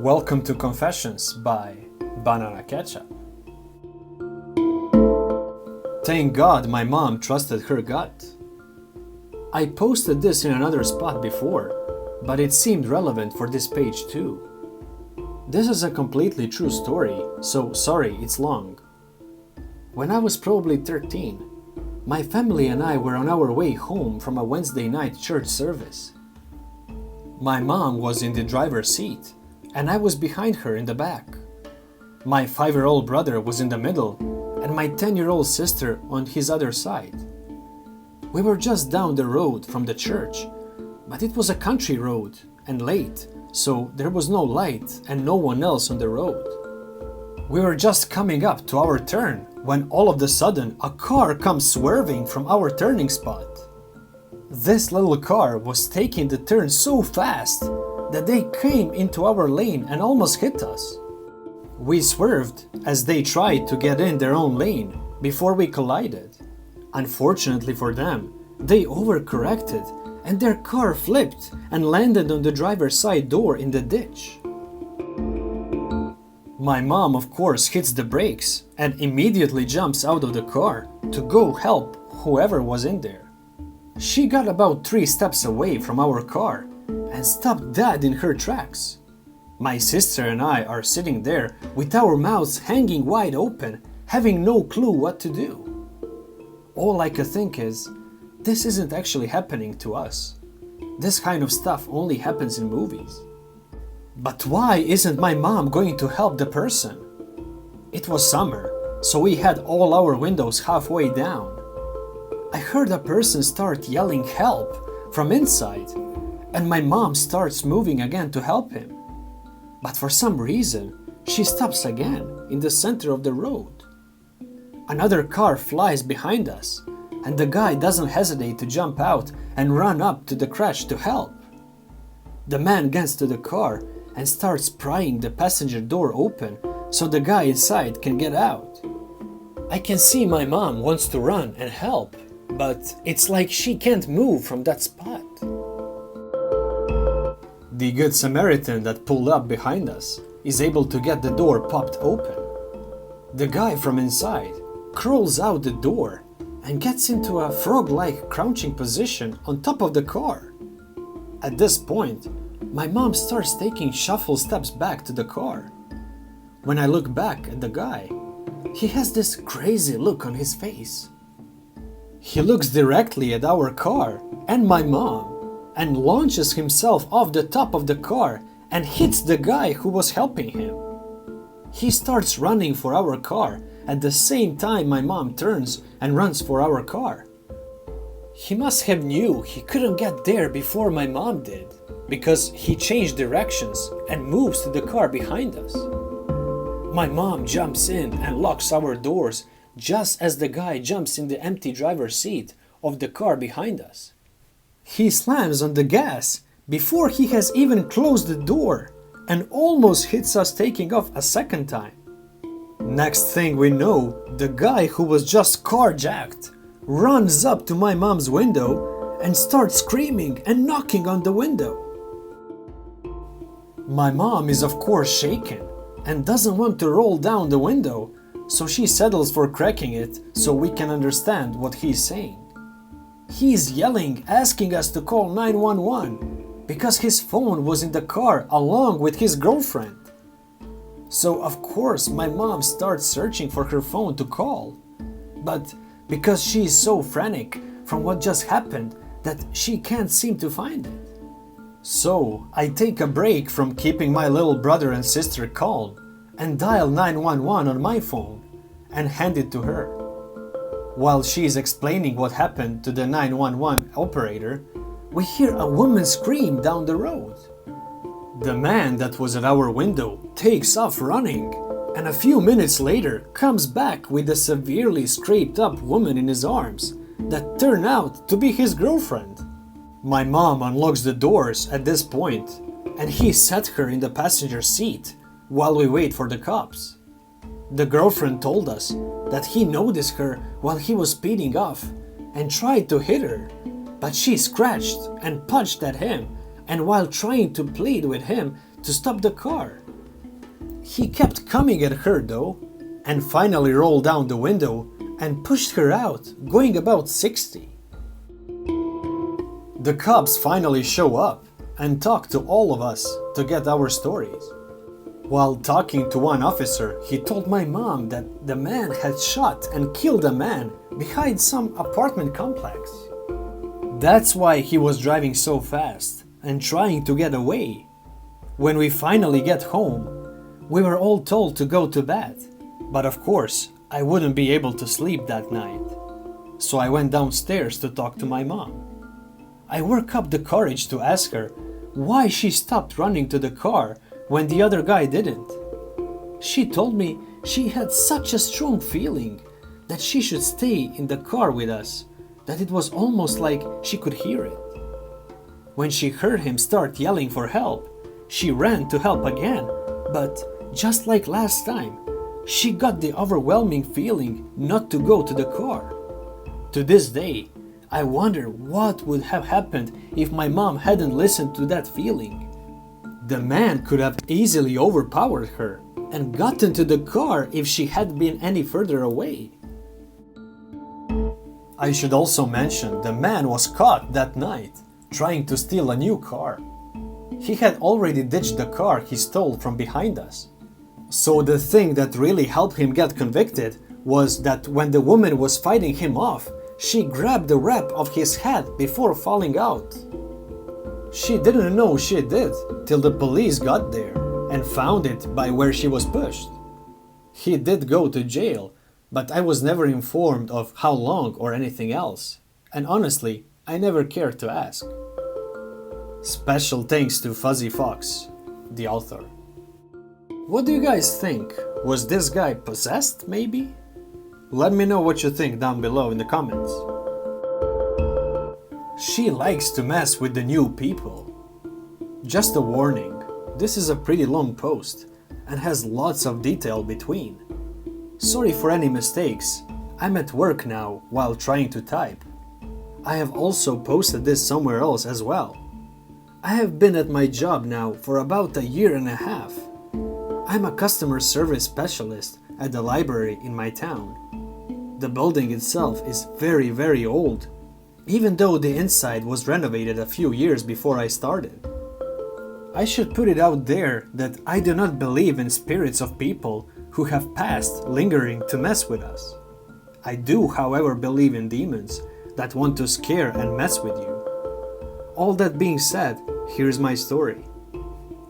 Welcome to Confessions by Banana Ketchup. Thank God my mom trusted her gut. I posted this in another spot before, but it seemed relevant for this page too. This is a completely true story, so sorry it's long. When I was probably 13, my family and I were on our way home from a Wednesday night church service. My mom was in the driver's seat, and I was behind her in the back. My 5-year-old brother was in the middle, and my 10-year-old sister on his other side. We were just down the road from the church, but it was a country road and late, so there was no light and no one else on the road. We were just coming up to our turn when all of a sudden a car comes swerving from our turning spot. This little car was taking the turn so fast that they came into our lane and almost hit us. We swerved as they tried to get in their own lane before we collided. Unfortunately for them, they overcorrected and their car flipped and landed on the driver's side door in the ditch. My mom, of course, hits the brakes and immediately jumps out of the car to go help whoever was in there. She got about 3 steps away from our car and stopped dead in her tracks. My sister and I are sitting there with our mouths hanging wide open, having no clue what to do. All I could think is, this isn't actually happening to us. This kind of stuff only happens in movies. But why isn't my mom going to help the person? It was summer, so we had all our windows halfway down. I heard a person start yelling help from inside, and my mom starts moving again to help him. But for some reason, she stops again in the center of the road. Another car flies behind us, and the guy doesn't hesitate to jump out and run up to the crash to help. The man gets to the car and starts prying the passenger door open so the guy inside can get out. I can see my mom wants to run and help, but it's like she can't move from that spot. The Good Samaritan that pulled up behind us is able to get the door popped open. The guy from inside crawls out the door and gets into a frog-like crouching position on top of the car. At this point, my mom starts taking shuffle steps back to the car. When I look back at the guy, he has this crazy look on his face. He looks directly at our car and my mom and launches himself off the top of the car and hits the guy who was helping him. He starts running for our car at the same time my mom turns and runs for our car. He must have knew he couldn't get there before my mom did, because he changed directions and moves to the car behind us. My mom jumps in and locks our doors just as the guy jumps in the empty driver's seat of the car behind us. He slams on the gas before he has even closed the door and almost hits us taking off a second time. Next thing we know, the guy who was just carjacked runs up to my mom's window and starts screaming and knocking on the window. My mom is of course shaken and doesn't want to roll down the window, so she settles for cracking it so we can understand what he's saying. He's yelling, asking us to call 911 because his phone was in the car along with his girlfriend. So of course my mom starts searching for her phone to call, but because she's so frantic from what just happened that she can't seem to find it. So I take a break from keeping my little brother and sister calm and dial 911 on my phone and hand it to her. While she's explaining what happened to the 911 operator, we hear a woman scream down the road. The man that was at our window takes off running, and a few minutes later comes back with a severely scraped up woman in his arms that turned out to be his girlfriend. My mom unlocks the doors at this point, and he set her in the passenger seat while we wait for the cops. The girlfriend told us that he noticed her while he was speeding off and tried to hit her, but she scratched and punched at him, and while trying to plead with him to stop the car, He kept coming at her though, and finally rolled down the window and pushed her out, going about 60. The cops finally show up and talk to all of us to get our stories. While talking to one officer, he told my mom that the man had shot and killed a man behind some apartment complex. That's why he was driving so fast and trying to get away. When we finally get home, we were all told to go to bed, but of course I wouldn't be able to sleep that night. So I went downstairs to talk to my mom. I worked up the courage to ask her why she stopped running to the car when the other guy didn't. She told me she had such a strong feeling that she should stay in the car with us, that it was almost like she could hear it. When she heard him start yelling for help, she ran to help again, but just like last time, she got the overwhelming feeling not to go to the car. To this day, I wonder what would have happened if my mom hadn't listened to that feeling. The man could have easily overpowered her and gotten to the car if she had been any further away. I should also mention the man was caught that night trying to steal a new car. He had already ditched the car he stole from behind us. So the thing that really helped him get convicted was that when the woman was fighting him off, she grabbed the wrap of his hat before falling out. She didn't know she did till the police got there and found it by where she was pushed. He did go to jail, but I was never informed of how long or anything else, and honestly, I never cared to ask. Special thanks to Fuzzy Fox, the author. What do you guys think? Was this guy possessed, maybe? Let me know what you think down below in the comments. She likes to mess with the new people. Just a warning, this is a pretty long post and has lots of detail between. Sorry for any mistakes, I'm at work now while trying to type. I have also posted this somewhere else as well. I have been at my job now for about a year and a half. I'm a customer service specialist at the library in my town. The building itself is very old, even though the inside was renovated a few years before I started. I should put it out there that I do not believe in spirits of people who have passed lingering to mess with us. I do, however, believe in demons that want to scare and mess with you. All that being said, here's my story.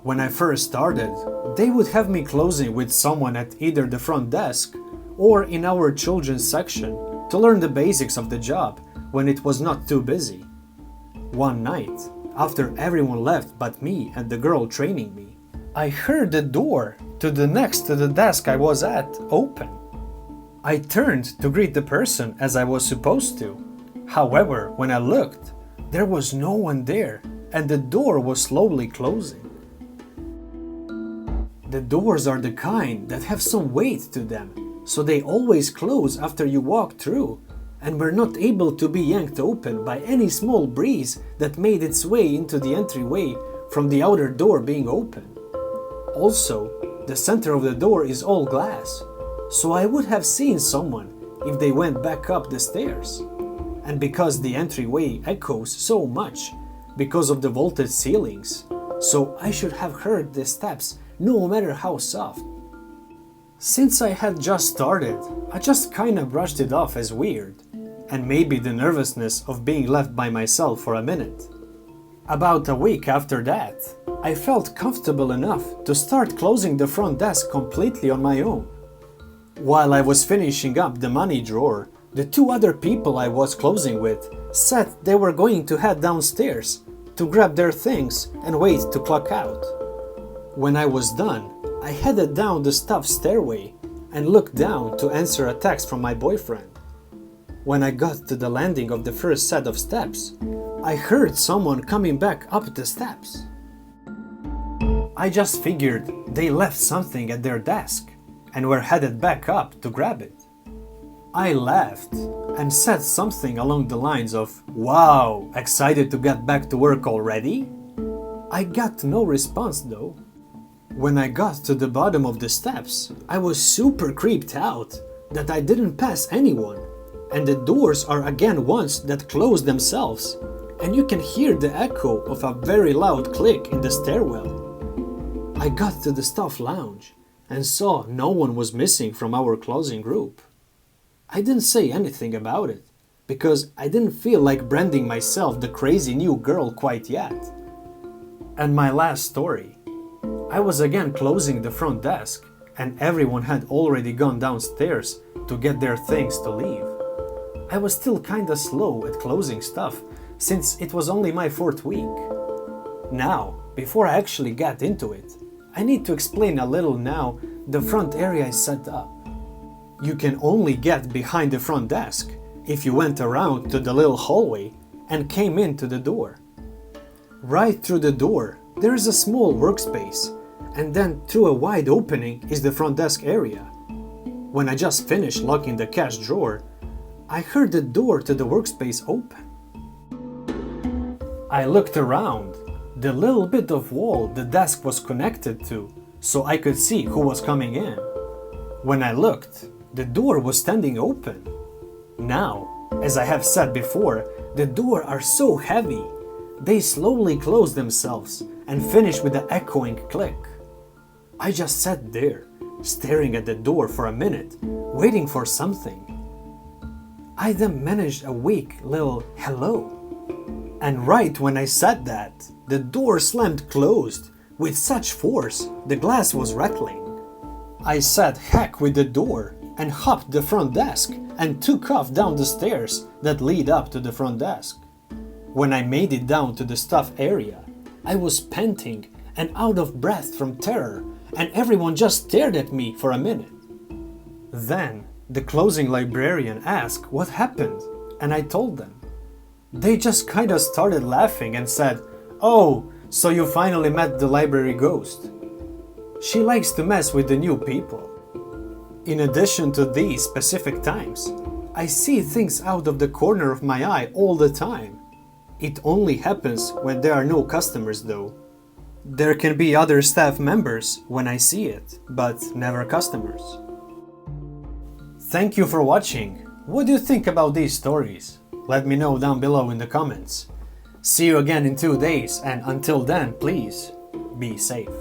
When I first started, they would have me closing with someone at either the front desk or in our children's section to learn the basics of the job when it was not too busy. One night, after everyone left but me and the girl training me, I heard the door to the next to the desk I was at open. I turned to greet the person as I was supposed to. However, when I looked, there was no one there and the door was slowly closing. The doors are the kind that have some weight to them, so they always close after you walk through and were not able to be yanked open by any small breeze that made its way into the entryway from the outer door being open. Also, the center of the door is all glass, so I would have seen someone if they went back up the stairs. And because the entryway echoes so much because of the vaulted ceilings, so I should have heard the steps no matter how soft. Since I had just started, I just kinda brushed it off as weird, and maybe the nervousness of being left by myself for a minute. About a week after that, I felt comfortable enough to start closing the front desk completely on my own. While I was finishing up the money drawer, the two other people I was closing with said they were going to head downstairs to grab their things and wait to clock out. When I was done, I headed down the stuffed stairway and looked down to answer a text from my boyfriend. When I got to the landing of the first set of steps, I heard someone coming back up the steps. I just figured they left something at their desk and were headed back up to grab it. I laughed and said something along the lines of, "Wow, excited to get back to work already?" I got no response though. When I got to the bottom of the steps, I was super creeped out that I didn't pass anyone, and the doors are again ones that close themselves, and you can hear the echo of a very loud click in the stairwell. I got to the staff lounge and saw no one was missing from our closing group. I didn't say anything about it, because I didn't feel like branding myself the crazy new girl quite yet. And my last story. I was again closing the front desk, and everyone had already gone downstairs to get their things to leave. I was still kinda slow at closing stuff, since it was only my 4th week. Now, before I actually get into it, I need to explain a little now the front area is set up. You can only get behind the front desk if you went around to the little hallway and came into the door. Right through the door, there is a small workspace, and then through a wide opening is the front desk area. When I just finished locking the cash drawer, I heard the door to the workspace open. I looked around, the little bit of wall the desk was connected to, so I could see who was coming in. When I looked, the door was standing open. Now, as I have said before, the doors are so heavy, they slowly close themselves and finish with an echoing click. I just sat there, staring at the door for a minute, waiting for something. I then managed a weak little hello. And right when I said that, the door slammed closed with such force the glass was rattling. I said heck with the door and hopped the front desk and took off down the stairs that lead up to the front desk. When I made it down to the staff area, I was panting and out of breath from terror, and everyone just stared at me for a minute. Then the closing librarian asked what happened, and I told them. They just kinda started laughing and said, "Oh, so you finally met the library ghost." She likes to mess with the new people. In addition to these specific times, I see things out of the corner of my eye all the time. It only happens when there are no customers though. There can be other staff members when I see it, but never customers. Thank you for watching. What do you think about these stories? Let me know down below in the comments. See you again in 2 days, and until then, please be safe.